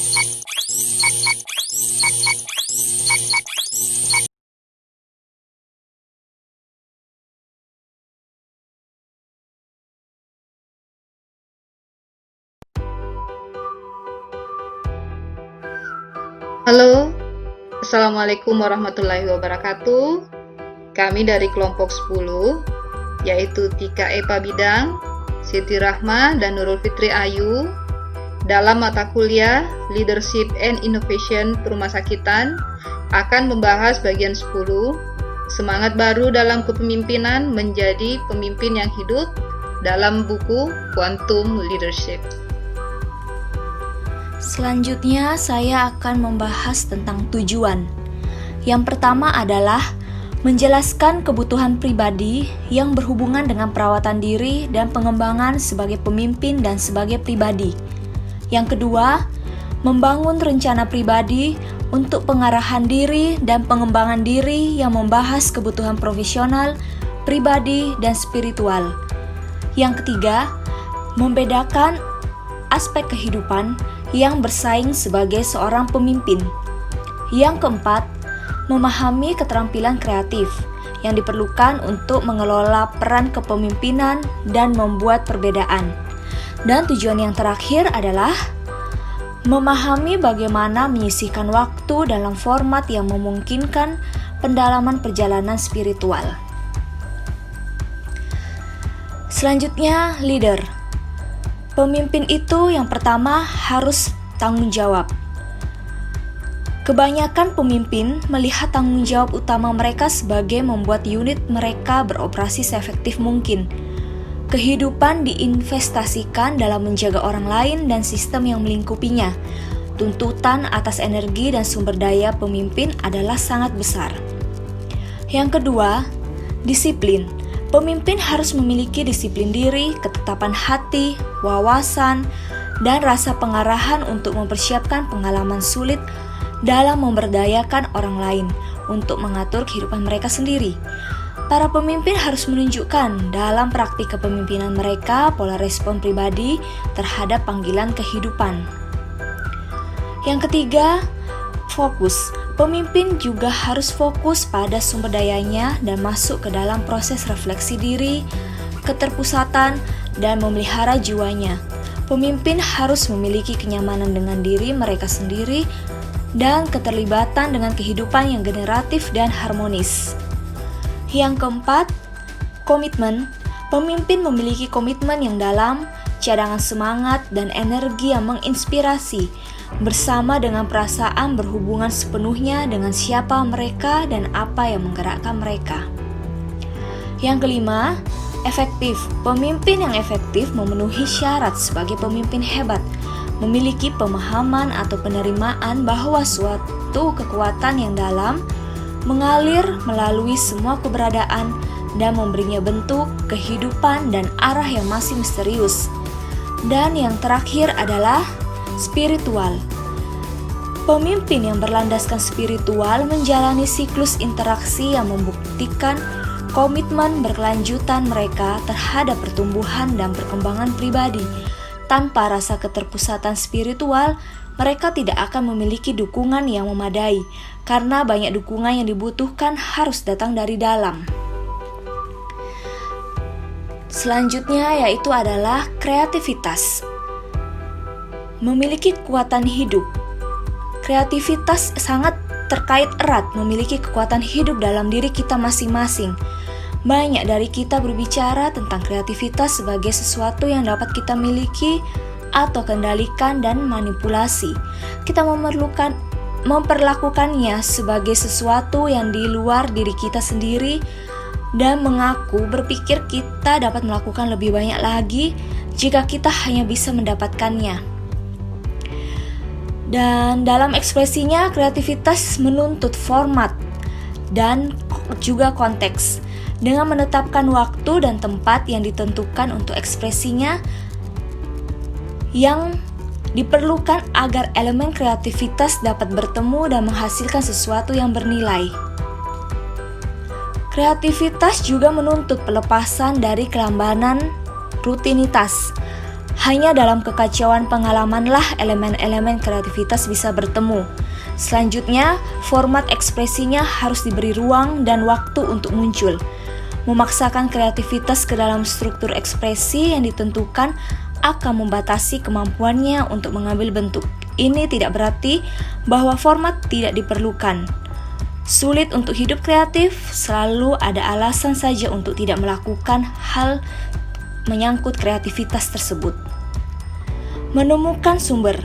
Halo, Assalamualaikum warahmatullahi wabarakatuh. Kami dari kelompok 10, yaitu Tika Epa Bidang, Siti Rahma, dan Nurul Fitri Ayu, dalam mata kuliah Leadership and Innovation Perumahsakitan akan membahas bagian 10, semangat baru dalam kepemimpinan menjadi pemimpin yang hidup, dalam buku Quantum Leadership. Selanjutnya, saya akan membahas tentang tujuan. Yang pertama adalah menjelaskan kebutuhan pribadi yang berhubungan dengan perawatan diri dan pengembangan sebagai pemimpin dan sebagai pribadi. Yang kedua, membangun rencana pribadi untuk pengarahan diri dan pengembangan diri yang membahas kebutuhan profesional, pribadi, dan spiritual. Yang ketiga, membedakan aspek kehidupan yang bersaing sebagai seorang pemimpin. Yang keempat, memahami keterampilan kreatif yang diperlukan untuk mengelola peran kepemimpinan dan membuat perbedaan. Dan tujuan yang terakhir adalah memahami bagaimana menyisihkan waktu dalam format yang memungkinkan pendalaman perjalanan spiritual. Selanjutnya, leader. Pemimpin itu yang pertama harus tanggung jawab. Kebanyakan pemimpin melihat tanggung jawab utama mereka sebagai membuat unit mereka beroperasi seefektif mungkin. Kehidupan diinvestasikan dalam menjaga orang lain dan sistem yang melingkupinya. Tuntutan atas energi dan sumber daya pemimpin adalah sangat besar. Yang kedua, disiplin. Pemimpin harus memiliki disiplin diri, ketetapan hati, wawasan, dan rasa pengarahan untuk mempersiapkan pengalaman sulit dalam memberdayakan orang lain untuk mengatur kehidupan mereka sendiri. Para pemimpin harus menunjukkan dalam praktik kepemimpinan mereka pola respon pribadi terhadap panggilan kehidupan. Yang ketiga, fokus. Pemimpin juga harus fokus pada sumber dayanya dan masuk ke dalam proses refleksi diri, keterpusatan, dan memelihara jiwanya. Pemimpin harus memiliki kenyamanan dengan diri mereka sendiri dan keterlibatan dengan kehidupan yang generatif dan harmonis. Yang keempat, komitmen. Pemimpin memiliki komitmen yang dalam, cadangan semangat, dan energi yang menginspirasi, bersama dengan perasaan berhubungan sepenuhnya dengan siapa mereka dan apa yang menggerakkan mereka. Yang kelima, efektif. Pemimpin yang efektif memenuhi syarat sebagai pemimpin hebat, memiliki pemahaman atau penerimaan bahwa suatu kekuatan yang dalam mengalir melalui semua keberadaan dan memberinya bentuk, kehidupan, dan arah yang masih misterius. Dan yang terakhir adalah spiritual. Pemimpin yang berlandaskan spiritual menjalani siklus interaksi yang membuktikan komitmen berkelanjutan mereka terhadap pertumbuhan dan perkembangan pribadi. Tanpa rasa keterpusatan spiritual, mereka tidak akan memiliki dukungan yang memadai, karena banyak dukungan yang dibutuhkan harus datang dari dalam. Selanjutnya yaitu adalah kreativitas. Memiliki kekuatan hidup. Kreativitas sangat terkait erat memiliki kekuatan hidup dalam diri kita masing-masing. Banyak dari kita berbicara tentang kreativitas sebagai sesuatu yang dapat kita miliki atau kendalikan dan manipulasi. Kita memperlakukannya sebagai sesuatu yang di luar diri kita sendiri dan mengaku berpikir kita dapat melakukan lebih banyak lagi jika kita hanya bisa mendapatkannya. Dan dalam ekspresinya, kreativitas menuntut format dan juga konteks. Dengan menetapkan waktu dan tempat yang ditentukan untuk ekspresinya yang diperlukan agar elemen kreativitas dapat bertemu dan menghasilkan sesuatu yang bernilai. Kreativitas juga menuntut pelepasan dari kelambanan rutinitas. Hanya dalam kekacauan pengalamanlah elemen-elemen kreativitas bisa bertemu. Selanjutnya, format ekspresinya harus diberi ruang dan waktu untuk muncul. Memaksakan kreativitas ke dalam struktur ekspresi yang ditentukan akan membatasi kemampuannya untuk mengambil bentuk. Ini tidak berarti bahwa format tidak diperlukan. Sulit untuk hidup kreatif, selalu ada alasan saja untuk tidak melakukan hal menyangkut kreativitas tersebut. Menemukan sumber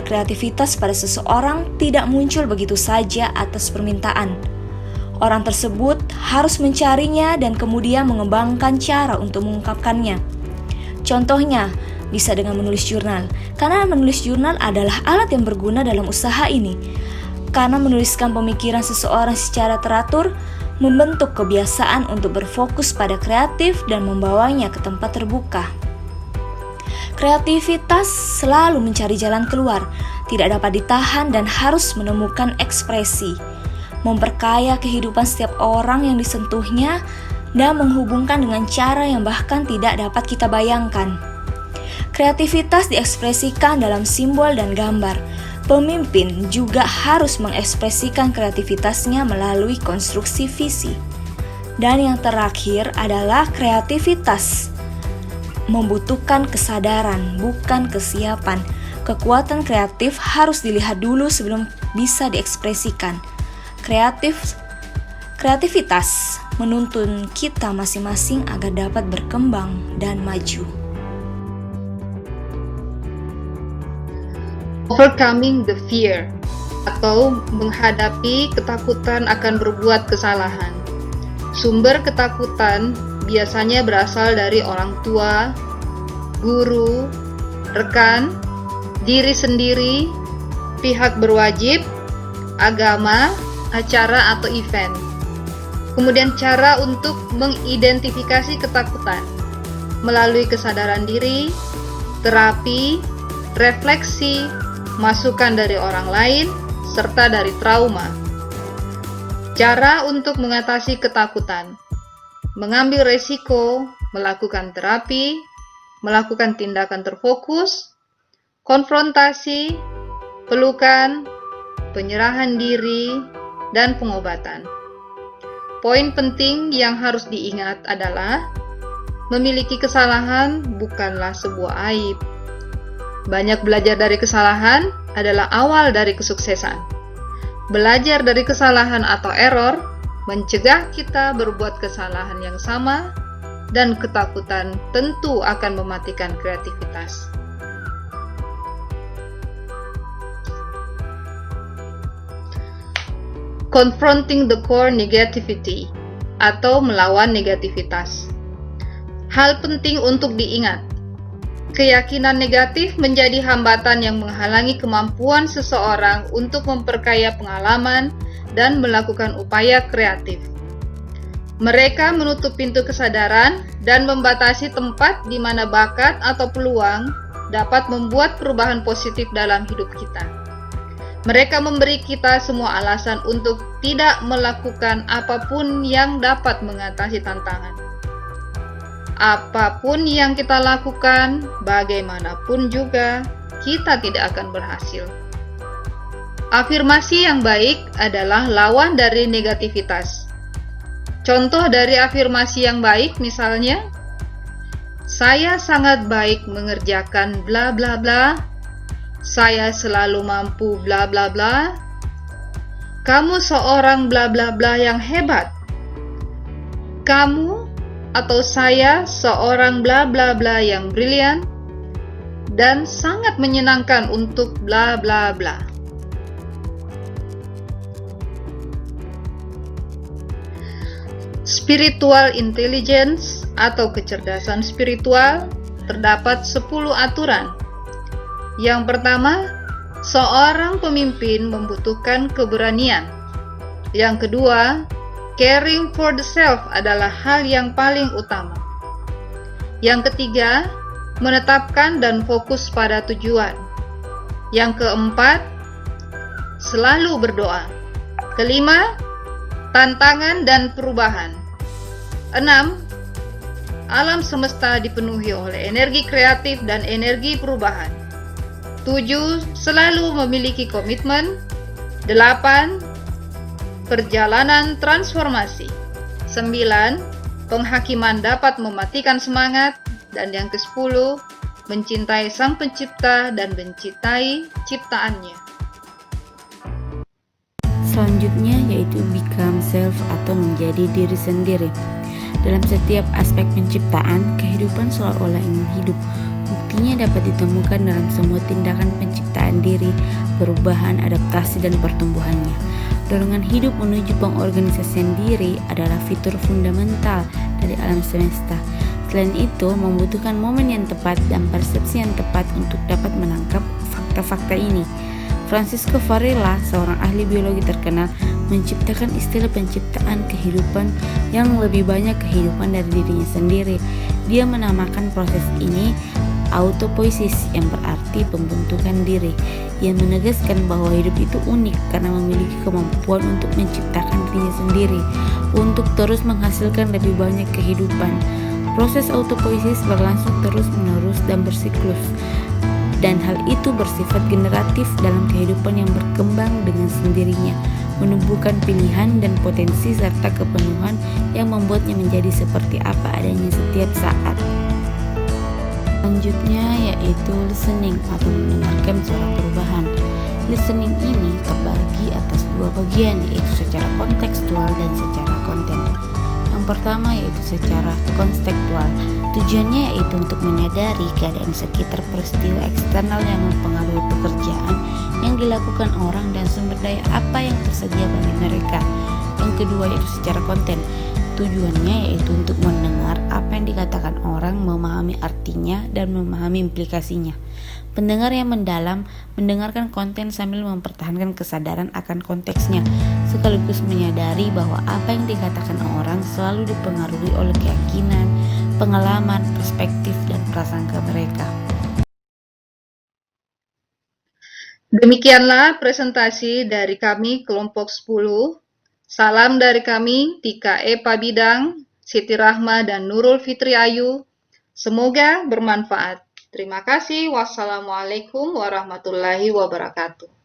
kreativitas pada seseorang tidak muncul begitu saja atas permintaan. Orang tersebut harus mencarinya dan kemudian mengembangkan cara untuk mengungkapkannya. Contohnya, bisa dengan menulis jurnal, karena menulis jurnal adalah alat yang berguna dalam usaha ini. Karena menuliskan pemikiran seseorang secara teratur, membentuk kebiasaan untuk berfokus pada kreatif dan membawanya ke tempat terbuka. Kreativitas selalu mencari jalan keluar, tidak dapat ditahan dan harus menemukan ekspresi. Memperkaya kehidupan setiap orang yang disentuhnya dan menghubungkan dengan cara yang bahkan tidak dapat kita bayangkan. Kreativitas diekspresikan dalam simbol dan gambar. Pemimpin juga harus mengekspresikan kreativitasnya melalui konstruksi visi. Dan yang terakhir adalah kreativitas membutuhkan kesadaran, bukan kesiapan. Kekuatan kreatif harus dilihat dulu sebelum bisa diekspresikan. Kreativitas menuntun kita masing-masing agar dapat berkembang dan maju. Overcoming the fear, atau menghadapi ketakutan akan berbuat kesalahan. Sumber ketakutan biasanya berasal dari orang tua, guru, rekan, diri sendiri, pihak berwajib, agama, acara atau event. Kemudian cara untuk mengidentifikasi ketakutan melalui kesadaran diri, terapi, refleksi, masukan dari orang lain, serta dari trauma. Cara untuk mengatasi ketakutan: mengambil resiko, melakukan terapi, melakukan tindakan terfokus, konfrontasi, pelukan, penyerahan diri, dan pengobatan. Poin penting yang harus diingat adalah memiliki kesalahan bukanlah sebuah aib. Banyak belajar dari kesalahan adalah awal dari kesuksesan. Belajar dari kesalahan atau error mencegah kita berbuat kesalahan yang sama, dan ketakutan tentu akan mematikan kreativitas. Confronting the core negativity, atau melawan negativitas. Hal penting untuk diingat: keyakinan negatif menjadi hambatan yang menghalangi kemampuan seseorang untuk memperkaya pengalaman dan melakukan upaya kreatif. Mereka menutup pintu kesadaran dan membatasi tempat di mana bakat atau peluang dapat membuat perubahan positif dalam hidup kita. Mereka memberi kita semua alasan untuk tidak melakukan apapun yang dapat mengatasi tantangan. Apapun yang kita lakukan, bagaimanapun juga, kita tidak akan berhasil. Afirmasi yang baik adalah lawan dari negativitas. Contoh dari afirmasi yang baik misalnya, saya sangat baik mengerjakan bla bla bla, saya selalu mampu bla bla bla, kamu seorang bla bla bla yang hebat, kamu atau saya seorang bla bla bla yang brilian dan sangat menyenangkan untuk bla bla bla. Spiritual intelligence atau kecerdasan spiritual terdapat 10 aturan. Yang pertama, seorang pemimpin membutuhkan keberanian. Yang kedua, caring for the self adalah hal yang paling utama. Yang ketiga, menetapkan dan fokus pada tujuan. Yang keempat, selalu berdoa. Kelima, tantangan dan perubahan. 6. alam semesta dipenuhi oleh energi kreatif dan energi perubahan. 7. Selalu memiliki komitmen. 8. Perjalanan transformasi. 9. Penghakiman dapat mematikan semangat. Dan yang ke-10, mencintai Sang Pencipta dan mencintai ciptaannya. Selanjutnya yaitu become self atau menjadi diri sendiri. Dalam setiap aspek penciptaan, kehidupan seolah-olah ingin hidup. Buktinya dapat ditemukan dalam semua tindakan penciptaan diri, perubahan, adaptasi, dan pertumbuhannya. Dorongan hidup menuju pengorganisasian diri adalah fitur fundamental dari alam semesta. Selain itu, membutuhkan momen yang tepat dan persepsi yang tepat untuk dapat menangkap fakta-fakta ini. Francisco Varela, seorang ahli biologi terkenal, menciptakan istilah penciptaan kehidupan yang lebih banyak kehidupan dari dirinya sendiri. Dia menamakan proses ini autopoiesis, yang berarti pembentukan diri, yang menegaskan bahwa hidup itu unik karena memiliki kemampuan untuk menciptakan dirinya sendiri, untuk terus menghasilkan lebih banyak kehidupan. Proses autopoiesis berlangsung terus-menerus dan bersiklus, dan hal itu bersifat generatif dalam kehidupan yang berkembang dengan sendirinya, menumbuhkan pilihan dan potensi serta kepenuhan yang membuatnya menjadi seperti apa adanya setiap saat. Selanjutnya yaitu listening atau mendengarkan suara perubahan. Listening ini terbagi atas dua bagian, yaitu secara kontekstual dan secara konten. Yang pertama yaitu secara konstekstual. Tujuannya yaitu untuk menyadari keadaan sekitar peristiwa eksternal yang mempengaruhi pekerjaan yang dilakukan orang dan sumber daya apa yang tersedia bagi mereka. Yang kedua yaitu secara konten. Tujuannya yaitu untuk mendengar apa yang dikatakan orang, memahami artinya, dan memahami implikasinya. Pendengar yang mendalam mendengarkan konten sambil mempertahankan kesadaran akan konteksnya, sekaligus menyadari bahwa apa yang dikatakan orang selalu dipengaruhi oleh keyakinan, pengalaman, perspektif, dan prasangka mereka. Demikianlah presentasi dari kami kelompok 10. Salam dari kami, Tika Epa Bidang, Siti Rahma, dan Nurul Fitri Ayu. Semoga bermanfaat. Terima kasih. Wassalamualaikum warahmatullahi wabarakatuh.